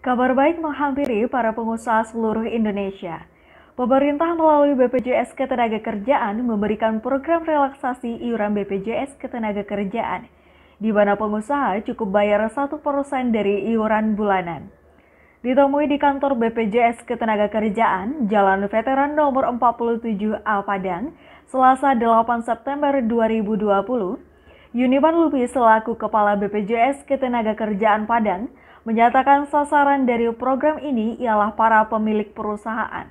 Kabar baik menghampiri para pengusaha seluruh Indonesia. Pemerintah melalui BPJS Ketenagakerjaan memberikan program relaksasi iuran BPJS Ketenagakerjaan, di mana pengusaha cukup bayar 1% dari iuran bulanan. Ditemui di kantor BPJS Ketenagakerjaan, Jalan Veteran nomor 47A Padang, Selasa 8 September 2020, Yuniman Lubis selaku Kepala BPJS Ketenagakerjaan Padang menyatakan sasaran dari program ini ialah para pemilik perusahaan.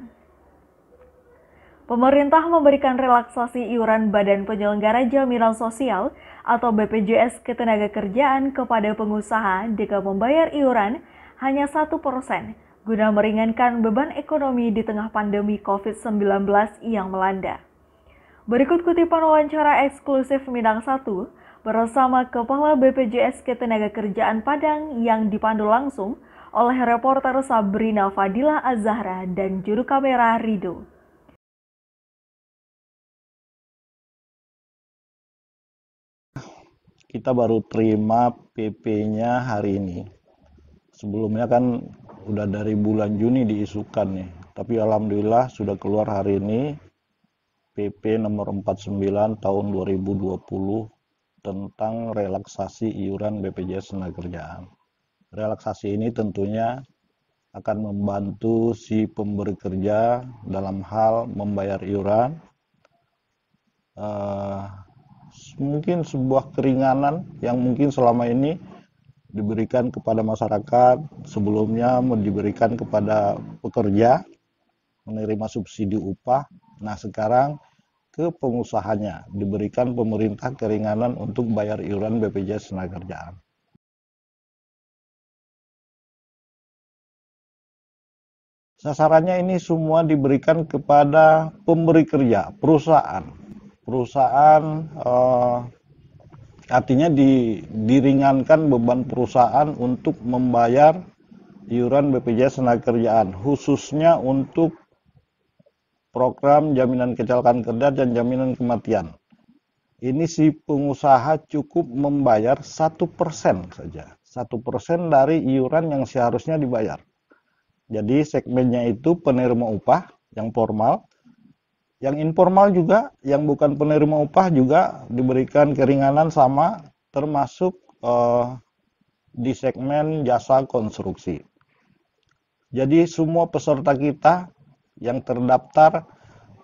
Pemerintah memberikan relaksasi iuran Badan Penyelenggara Jaminan Sosial atau BPJS Ketenagakerjaan kepada pengusaha dengan membayar iuran hanya 1% guna meringankan beban ekonomi di tengah pandemi COVID-19 yang melanda. Berikut kutipan wawancara eksklusif Minang 1 bersama Kepala BPJS Ketenagakerjaan Padang yang dipandu langsung oleh reporter Sabrina Fadila Azahra dan juru kamera Rido. Kita baru terima PP-nya hari ini. Sebelumnya kan udah dari bulan Juni diisukan nih. Tapi alhamdulillah sudah keluar hari ini PP nomor 49 tahun 2020 tentang relaksasi iuran BPJS Ketenagakerjaan. Relaksasi ini tentunya akan membantu si pemberi kerja dalam hal membayar iuran. Mungkin sebuah keringanan yang mungkin selama ini diberikan kepada masyarakat, sebelumnya diberikan kepada pekerja menerima subsidi upah. Nah, sekarang ke pengusahanya diberikan pemerintah keringanan untuk bayar iuran BPJS Ketenagakerjaan. Sasarannya ini semua diberikan kepada pemberi kerja, perusahaan. Artinya diringankan beban perusahaan untuk membayar iuran BPJS Ketenagakerjaan, khususnya untuk program jaminan kecelakaan kerja dan jaminan kematian. Ini si pengusaha cukup membayar 1% saja, 1% dari iuran yang seharusnya dibayar. Jadi segmennya itu penerima upah yang formal, yang informal juga, yang bukan penerima upah juga diberikan keringanan sama, termasuk di segmen jasa konstruksi. Jadi semua peserta kita yang terdaftar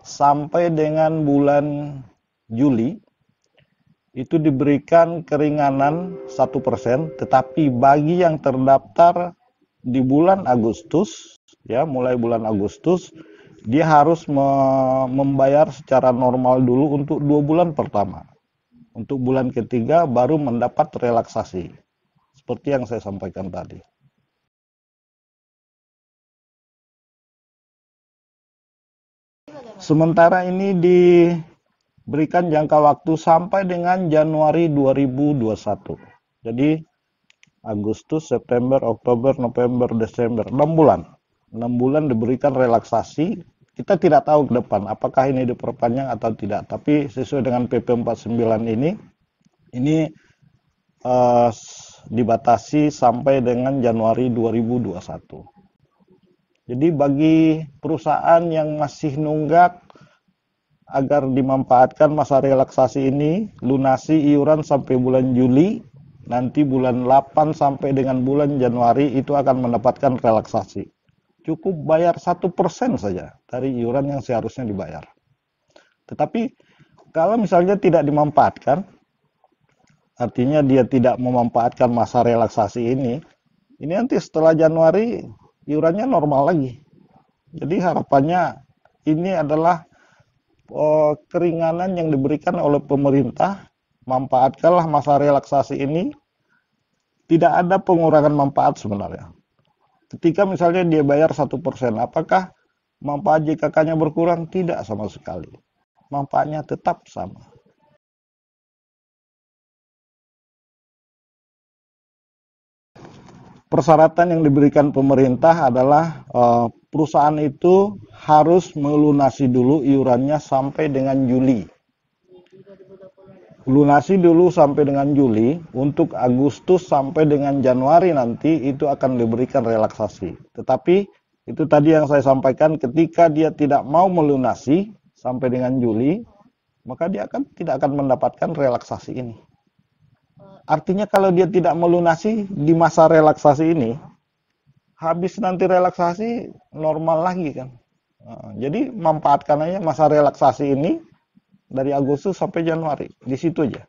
sampai dengan bulan Juli itu diberikan keringanan 1%, tetapi bagi yang terdaftar di bulan Agustus, ya mulai bulan Agustus, dia harus membayar secara normal dulu untuk 2 bulan pertama. Untuk bulan ketiga baru mendapat relaksasi. Seperti yang saya sampaikan tadi. Sementara ini diberikan jangka waktu sampai dengan Januari 2021. Jadi Agustus, September, Oktober, November, Desember, 6 bulan. 6 bulan diberikan relaksasi. Kita tidak tahu ke depan apakah ini diperpanjang atau tidak, tapi sesuai dengan PP 49 ini dibatasi sampai dengan Januari 2021. Jadi bagi perusahaan yang masih nunggak agar dimanfaatkan masa relaksasi ini, lunasi iuran sampai bulan Juli, nanti bulan 8 sampai dengan bulan Januari itu akan mendapatkan relaksasi. Cukup bayar 1% saja dari iuran yang seharusnya dibayar. Tetapi kalau misalnya tidak dimanfaatkan, artinya dia tidak memanfaatkan masa relaksasi ini nanti setelah Januari iurannya normal lagi. Jadi harapannya ini adalah keringanan yang diberikan oleh pemerintah. Manfaatkanlah masa relaksasi ini. Tidak ada pengurangan manfaat sebenarnya. Ketika misalnya dia bayar 1%, apakah manfaat JKK-nya berkurang? Tidak sama sekali. Manfaatnya tetap sama. Persyaratan yang diberikan pemerintah adalah perusahaan itu harus melunasi dulu iurannya sampai dengan Juli. lunasi dulu sampai dengan Juli, untuk Agustus sampai dengan Januari nanti itu akan diberikan relaksasi. Tetapi itu tadi yang saya sampaikan, ketika dia tidak mau melunasi sampai dengan Juli, maka dia tidak akan mendapatkan relaksasi ini. Artinya kalau dia tidak melunasi di masa relaksasi ini, habis nanti relaksasi normal lagi kan. Jadi manfaatkan aja masa relaksasi ini dari Agustus sampai Januari, di situ aja.